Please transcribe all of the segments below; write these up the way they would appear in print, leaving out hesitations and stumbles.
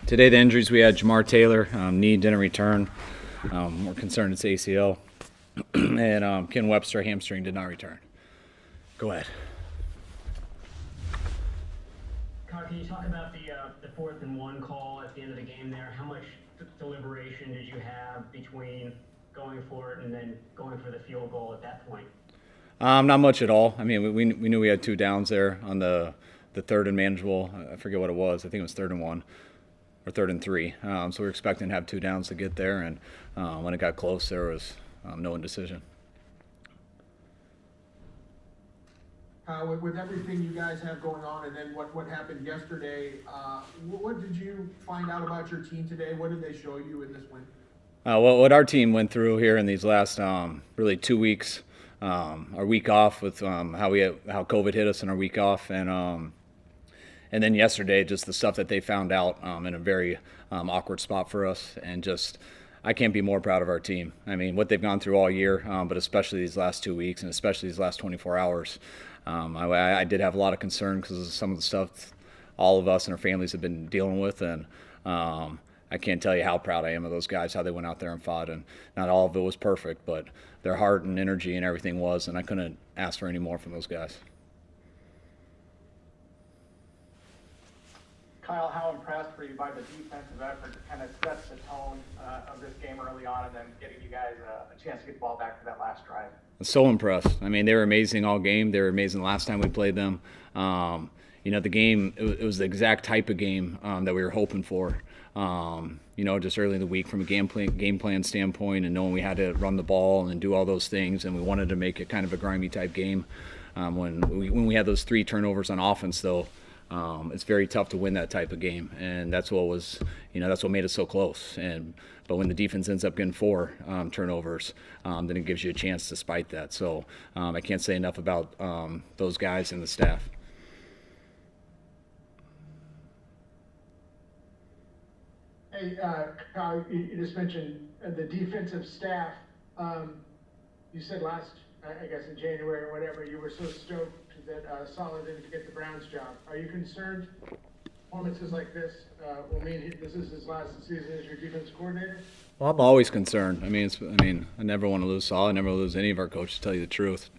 Today the injuries we had, Jamar Taylor, knee didn't return. We're concerned it's ACL. And Ken Webster, hamstring, did not return. Go ahead. Kyle, can you talk about the 4th and 1 call at the end of the game there? How much deliberation did you have between going for it and then going for the field goal at that point? Not much at all. I mean, we knew we had 2 downs there on the 3rd and manageable. I forget what it was. I think it was 3rd and 1 or 3rd and 3. So we were expecting to have 2 downs to get there, and when it got close, there was no indecision. With everything you guys have going on, and then what happened yesterday, what did you find out about your team today? What did they show you in this win? What our team went through here in these last really 2 weeks, our week off with how COVID hit us in our week off, and then yesterday just the stuff that they found out in a very awkward spot for us, and just I can't be more proud of our team. I mean, what they've gone through all year, but especially these last 2 weeks, and especially these last 24 hours. I did have a lot of concern because of some of the stuff all of us and our families have been dealing with, and I can't tell you how proud I am of those guys, how they went out there and fought, and not all of it was perfect, but their heart and energy and everything was, and I couldn't ask for any more from those guys. Kyle, how impressed were you by the defensive effort that kind of sets the tone of this game early on, and then getting you guys a chance to get the ball back for that last drive? So impressed. I mean, they were amazing all game. They were amazing last time we played them. The game, it was the exact type of game that we were hoping for. Just early in the week from a game plan standpoint, and knowing we had to run the ball and do all those things, and we wanted to make it kind of a grimy type game. When we had those 3 turnovers on offense, though, it's very tough to win that type of game, and that's what made it so close. But when the defense ends up getting 4 turnovers, then it gives you a chance to spite that. So I can't say enough about those guys and the staff. Hey, Kyle, you just mentioned the defensive staff. You said last, I guess in January or whatever, you were so stoked that Solid didn't get the Browns job. Are you concerned performances like this will mean this is his last season as your defense coordinator? Well, I'm always concerned. I never want to lose Solid. I never lose any of our coaches, to tell you the truth.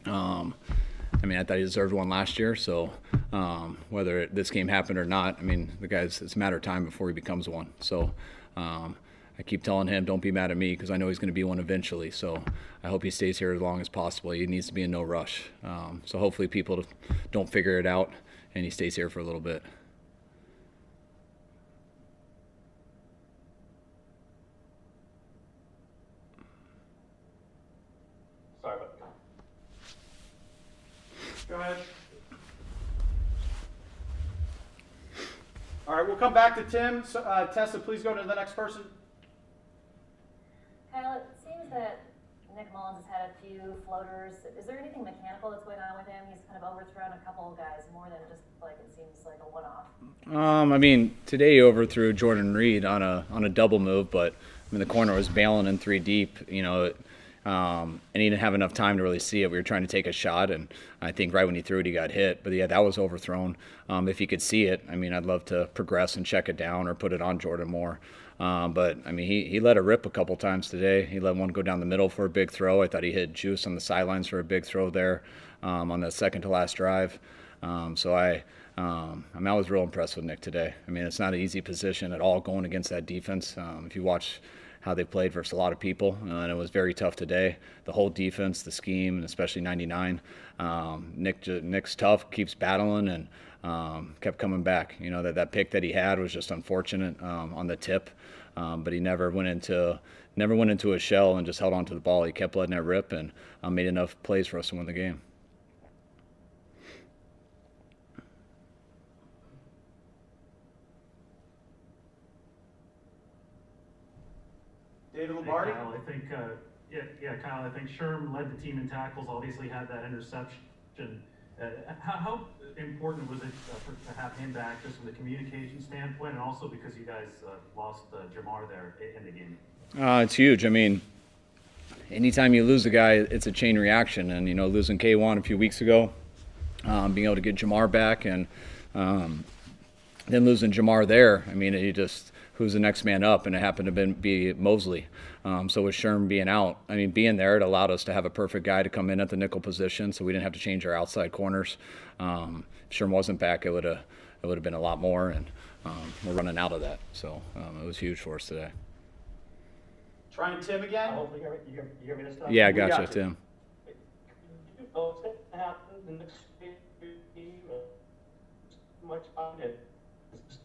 I thought he deserved one last year, so whether this game happened or not, the guy's, it's a matter of time before he becomes one. So I keep telling him, don't be mad at me, because I know he's going to be one eventually. So I hope he stays here as long as possible. He needs to be in no rush. So hopefully people don't figure it out, and he stays here for a little bit. Sorry about that. Go ahead. All right, we'll come back to Tim. Tessa, please go to the next person. Kyle, it seems that Nick Mullens has had a few floaters. Is there anything mechanical that's going on with him? He's kind of overthrown a couple of guys more than just like it seems like a one-off. Today he overthrew Jordan Reed on a double move, but the corner was bailing in 3 deep, and he didn't have enough time to really see it. We were trying to take a shot, and I think right when he threw it, he got hit. But yeah, that was overthrown. If he could see it, I'd love to progress and check it down or put it on Jordan more. But he let it rip a couple times today. He let one go down the middle for a big throw. I thought he hit Juice on the sidelines for a big throw there on the second to last drive. I was real impressed with Nick today. It's not an easy position at all going against that defense. If you watch how they played versus a lot of people, and it was very tough today. The whole defense, the scheme, and especially 99. Nick's tough, keeps battling, and kept coming back. That pick that he had was just unfortunate on the tip, but he never went into a shell and just held on to the ball. He kept letting it rip and made enough plays for us to win the game. David Lombardi. Hey, Kyle, Kyle, I think Sherman led the team in tackles, obviously had that interception. How important was it to have him back just from the communication standpoint, and also because you guys lost Jamar there in the game? It's huge. Anytime you lose a guy, it's a chain reaction. And, losing K1 a few weeks ago, being able to get Jamar back and then losing Jamar there, I mean, he just who's the next man up, and it happened to be Mosley. So with Sherm being out, I mean, being there, it allowed us to have a perfect guy to come in at the nickel position, so we didn't have to change our outside corners. If Sherm wasn't back, it would have been a lot more, and we're running out of that. So it was huge for us today. Trying Tim again? Hopefully you hear me this time? Yeah, I We got got you, you. Tim. What's going to happen the next game? Much on it.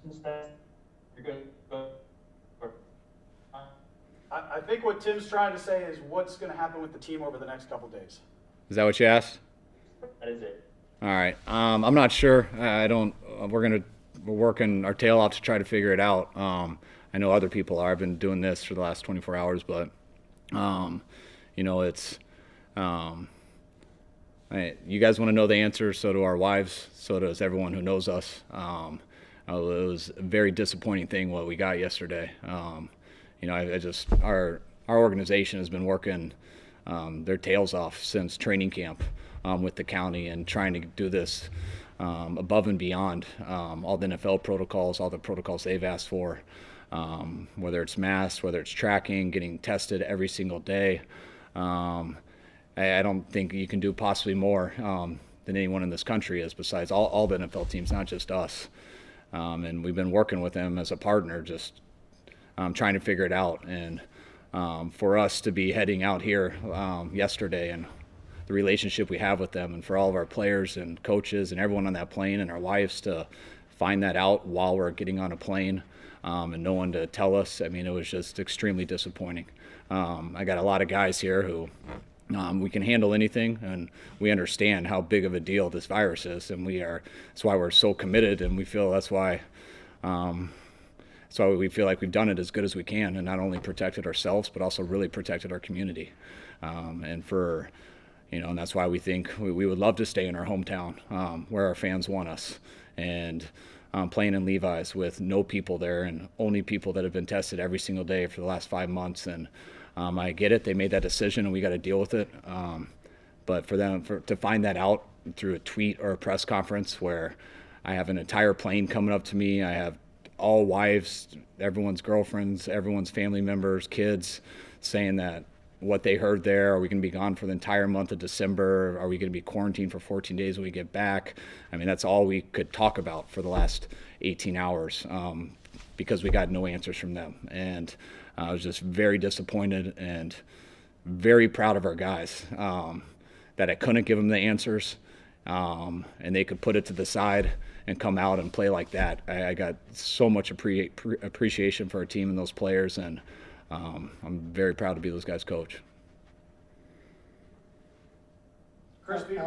Instead, you're going to I think what Tim's trying to say is what's going to happen with the team over the next couple days. Is that what you asked? That is it. All right. I'm not sure. I don't. We're working our tail off to try to figure it out. I know other people are. I've been doing this for the last 24 hours, but it's. You guys want to know the answer. So do our wives. So does everyone who knows us. It was a very disappointing thing what we got yesterday. Our organization has been working their tails off since training camp with the county and trying to do this above and beyond all the NFL protocols, all the protocols they've asked for, whether it's masks, whether it's tracking, getting tested every single day. I don't think you can do possibly more than anyone in this country is, besides all the NFL teams, not just us. And we've been working with them as a partner, just trying to figure it out. And for us to be heading out here yesterday, and the relationship we have with them, and for all of our players and coaches and everyone on that plane and our wives to find that out while we're getting on a plane and no one to tell us, I mean, it was just extremely disappointing. I got a lot of guys here who we can handle anything, and we understand how big of a deal this virus is, and that's why we're so committed, and we feel that's why we feel like we've done it as good as we can, and not only protected ourselves, but also really protected our community. And that's why we think we would love to stay in our hometown where our fans want us, and playing in Levi's with no people there and only people that have been tested every single day for the last 5 months. And I get it, they made that decision and we got to deal with it. But for them to find that out through a tweet or a press conference where I have an entire plane coming up to me, I have all wives, everyone's girlfriends, everyone's family members, kids saying that what they heard there, are we going to be gone for the entire month of December? Are we going to be quarantined for 14 days when we get back? I mean, that's all we could talk about for the last 18 hours because we got no answers from them. And I was just very disappointed and very proud of our guys that I couldn't give them the answers and they could put it to the side and come out and play like that. I got so much appreciation for our team and those players, and I'm very proud to be those guys' coach. Chris, the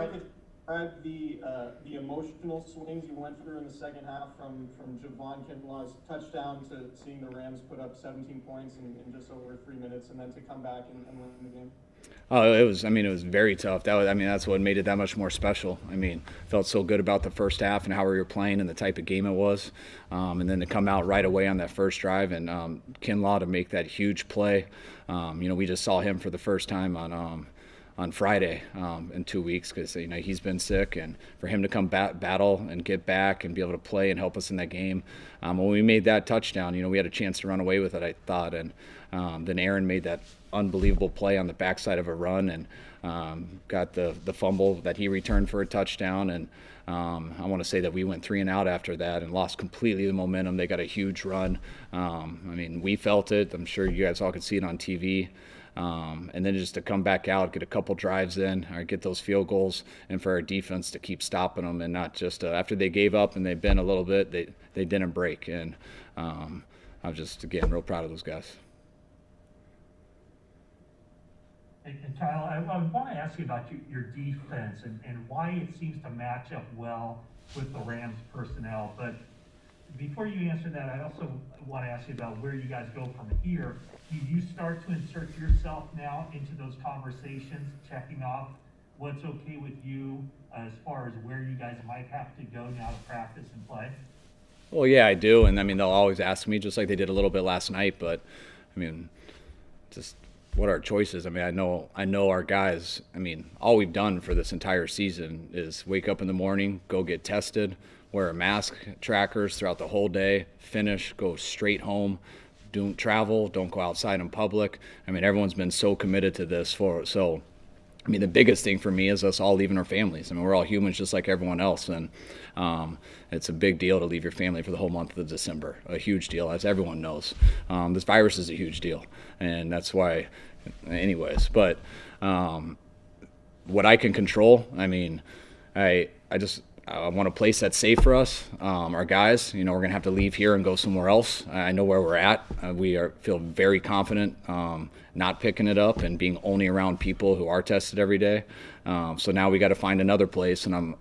emotional swings you went through in the second half from Javon Kinlaw's touchdown to seeing the Rams put up 17 points in just over 3 minutes, and then to come back and win the game. Oh, it was very tough. That's what made it that much more special. I mean, felt so good about the first half and how we were playing and the type of game it was. And then to come out right away on that first drive and Kinlaw to make that huge play. We just saw him for the first time on Friday in 2 weeks because he's been sick, and for him to come battle and get back and be able to play and help us in that game. When we made that touchdown, we had a chance to run away with it, I thought, and then Aaron made that unbelievable play on the backside of a run and got the fumble that he returned for a touchdown. And I want to say that we went 3 and out after that and lost completely the momentum. They got a huge run. We felt it. I'm sure you guys all could see it on TV. And then just to come back out, get a couple drives in, or get those field goals, and for our defense to keep stopping them and not just after they gave up and they've been a little bit, they didn't break. And I'm just, again, real proud of those guys. And Kyle, I want to ask you about your defense and why it seems to match up well with the Rams personnel. But before you answer that, I also want to ask you about where you guys go from here. Do you start to insert yourself now into those conversations, checking off what's okay with you as far as where you guys might have to go now to practice and play? Well, yeah, I do. And they'll always ask me, just like they did a little bit last night. But just what are our choices? I know our guys. All we've done for this entire season is wake up in the morning, go get tested, wear mask trackers throughout the whole day, finish, go straight home, don't travel, don't go outside in public. I mean, everyone's been so committed to this so I mean, the biggest thing for me is us all leaving our families. I mean, we're all humans just like everyone else, and it's a big deal to leave your family for the whole month of December. A huge deal, as everyone knows. This virus is a huge deal, and that's why, anyways. But what I can control, I mean, I want a place that's safe for us, our guys. You know, we're gonna have to leave here and go somewhere else. I know where we're at. Feel very confident not picking it up and being only around people who are tested every day. So now we got to find another place, and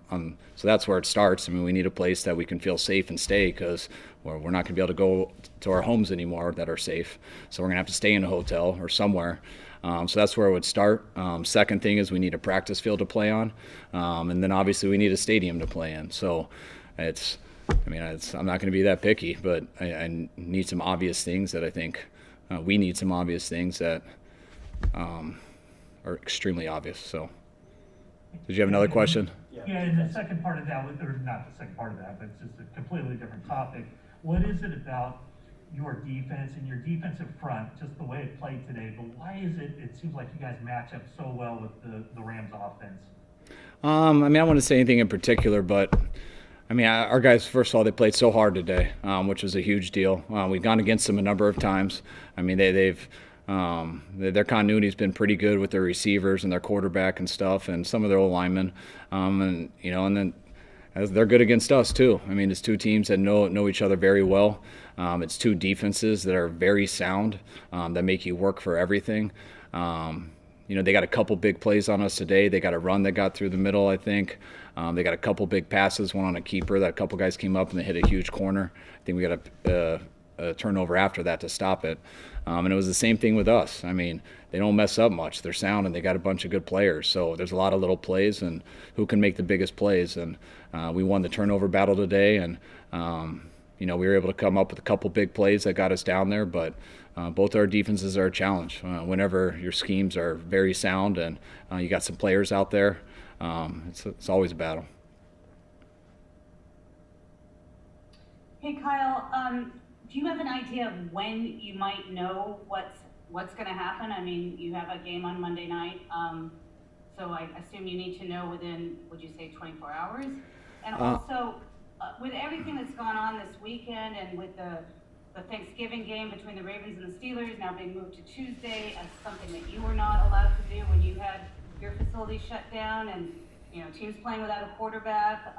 so that's where it starts. I mean, we need a place that we can feel safe and stay, because we're not gonna be able to go to our homes anymore that are safe. So we're gonna have to stay in a hotel or somewhere. So that's where it would start. Second thing is we need a practice field to play on, and then obviously we need a stadium to play in. So I'm not going to be that picky, but I need some obvious things that I think we need some obvious things that are extremely obvious. So, did you have another question? Yeah, and the second part of that, or not the second part of that, but it's just a completely different topic. What is it about your defense and your defensive front, just the way it played today, but why is it seems like you guys match up so well with the Rams offense? I mean, I don't want to say anything in particular, but I mean, our guys, first of all, they played so hard today, which was a huge deal. We've gone against them a number of times. I mean, their continuity's been pretty good with their receivers and their quarterback and stuff, and some of their old linemen, and then they're good against us too. I mean, it's two teams that know each other very well. It's two defenses that are very sound, that make you work for everything. They got a couple big plays on us today. They got a run that got through the middle, I think. They got a couple big passes, one on a keeper that a couple guys came up and they hit a huge corner. I think we got a turnover after that to stop it. And it was the same thing with us. I mean, they don't mess up much. They're sound, and they got a bunch of good players. So there's a lot of little plays, and who can make the biggest plays. And we won the turnover battle today, and we were able to come up with a couple big plays that got us down there. But both our defenses are a challenge. Whenever your schemes are very sound and you got some players out there, it's always a battle. Hey, Kyle, do you have an idea of when you might know what's going to happen? I mean, you have a game on Monday night, so I assume you need to know within, would you say, 24 hours? And also, with everything that's gone on this weekend and with the Thanksgiving game between the Ravens and the Steelers now being moved to Tuesday as something that you were not allowed to do when you had your facility shut down, and teams playing without a quarterback,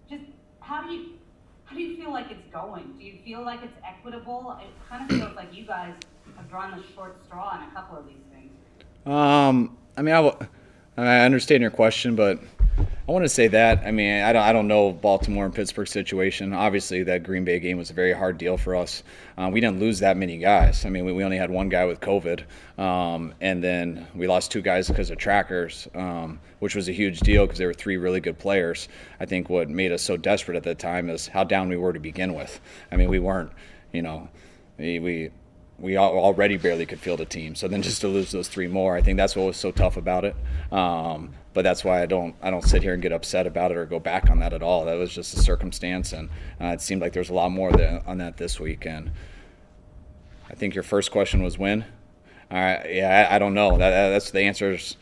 just how do you feel like it's going? Do you feel like it's equitable? It kind of feels like you guys have drawn the short straw on a couple of these things. I understand your question, but I want to say that. I mean, I don't know Baltimore and Pittsburgh situation. Obviously, that Green Bay game was a very hard deal for us. We didn't lose that many guys. I mean, we only had one guy with COVID, and then we lost two guys because of trackers, which was a huge deal because they were three really good players. I think what made us so desperate at that time is how down we were to begin with. I mean, we weren't, we already barely could field a team. So then just to lose those three more, I think that's what was so tough about it. But that's why I don't sit here and get upset about it or go back on that at all. That was just a circumstance, and it seemed like there's a lot more on that this week. And I think your first question was when. I don't know. That's the answers.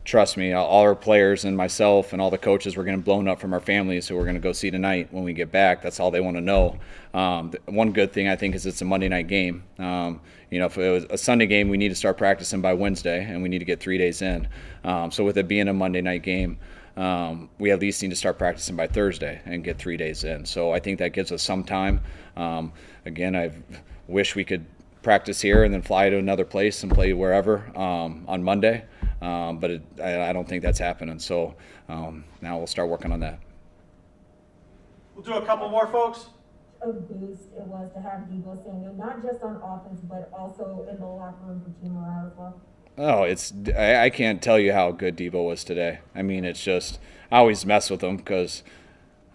Trust me, all our players and myself and all the coaches were getting blown up from our families who we're going to go see tonight when we get back. That's all they want to know. One good thing I think is it's a Monday night game. If it was a Sunday game, we need to start practicing by Wednesday, and we need to get 3 days in. So with it being a Monday night game, we at least need to start practicing by Thursday and get 3 days in. So I think that gives us some time. Again, I wish we could practice here and then fly to another place and play wherever on Monday. But I don't think that's happening. So now we'll start working on that. We'll do a couple more, folks. A boost it was to have Deebo Samuel, not just on offense, but also in the locker room for team morale as well. Oh, I can't tell you how good Deebo was today. I mean, it's just, I always mess with him because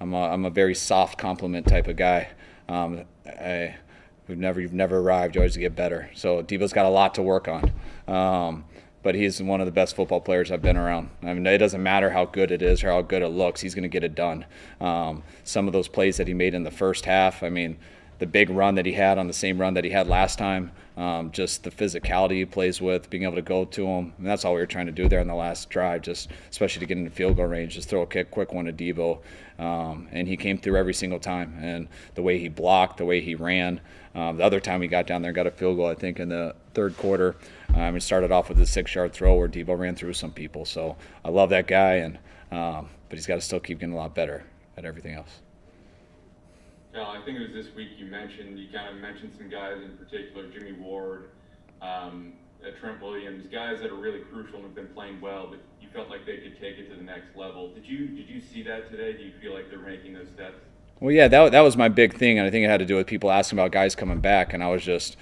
I'm a very soft compliment type of guy. You've never arrived. You always get better. So Deebo's got a lot to work on. but he's one of the best football players I've been around. I mean, it doesn't matter how good it is or how good it looks. He's going to get it done. Some of those plays that he made in the first half, I mean, the big run that he had on the same run that he had last time, just the physicality he plays with, being able to go to him. And that's all we were trying to do there in the last drive, just especially to get into field goal range, just throw a quick one to Deebo. And he came through every single time. And the way he blocked, the way he ran. The other time he got down there and got a field goal, I think, in the third quarter. He started off with a 6-yard throw where Deebo ran through some people. So I love that guy, and but he's got to still keep getting a lot better at everything else. I think it was this week you kind of mentioned some guys in particular, Jimmie Ward, Trent Williams, guys that are really crucial and have been playing well, but you felt like they could take it to the next level. Did you see that today? Do you feel like they're making those steps? Well, yeah, that was my big thing, and I think it had to do with people asking about guys coming back, and I was just,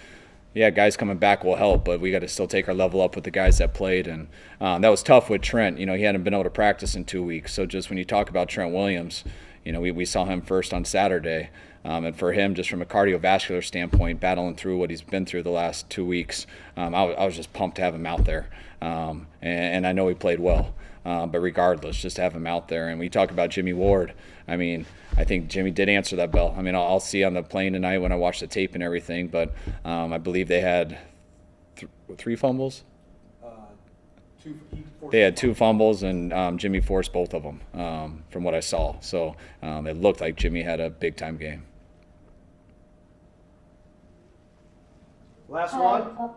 yeah, guys coming back will help, but we got to still take our level up with the guys that played, and that was tough with Trent. You know, he hadn't been able to practice in 2 weeks, so just when you talk about Trent Williams, you know, we saw him first on Saturday, and for him, just from a cardiovascular standpoint, battling through what he's been through the last 2 weeks, I was just pumped to have him out there, and I know he played well. But regardless, just to have him out there. And we talk about Jimmie Ward. I mean, I think Jimmy did answer that bell. I mean, I'll see on the plane tonight when I watch the tape and everything, but I believe they had 3 fumbles? They had 2 fumbles, and Jimmy forced both of them from what I saw. So it looked like Jimmy had a big-time game. Last one.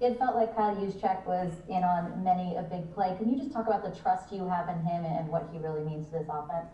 It felt like Kyle Juszczyk was in on many a big play. Can you just talk about the trust you have in him and what he really means to this offense?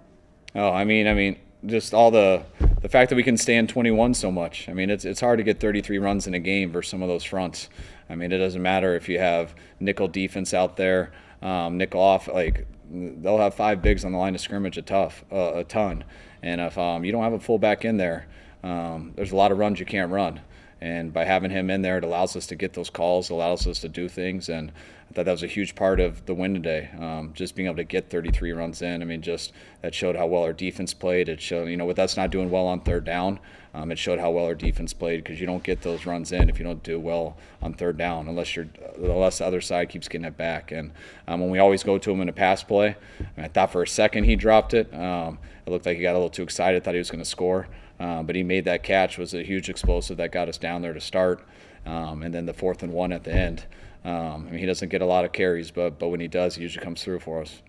Oh, I mean, just all the fact that we can stand 21 so much. I mean, it's hard to get 33 runs in a game versus some of those fronts. I mean, it doesn't matter if you have nickel defense out there, nickel off. Like, they'll have 5 bigs on the line of scrimmage a ton. And if you don't have a fullback in there, there's a lot of runs you can't run. And by having him in there, it allows us to get those calls, allows us to do things. And I thought that was a huge part of the win today, just being able to get 33 runs in. I mean, just that showed how well our defense played. It showed, you know, with us not doing well on third down, it showed how well our defense played, because you don't get those runs in if you don't do well on third down, unless the other side keeps getting it back. And when we always go to him in a pass play, I thought for a second he dropped it. It looked like he got a little too excited, thought he was going to score. But he made that catch, was a huge explosive that got us down there to start. And then the 4th and 1 at the end. I mean, he doesn't get a lot of carries, but when he does, he usually comes through for us.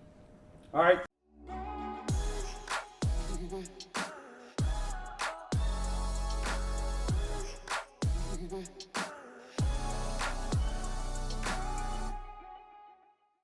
All right. Mm-hmm.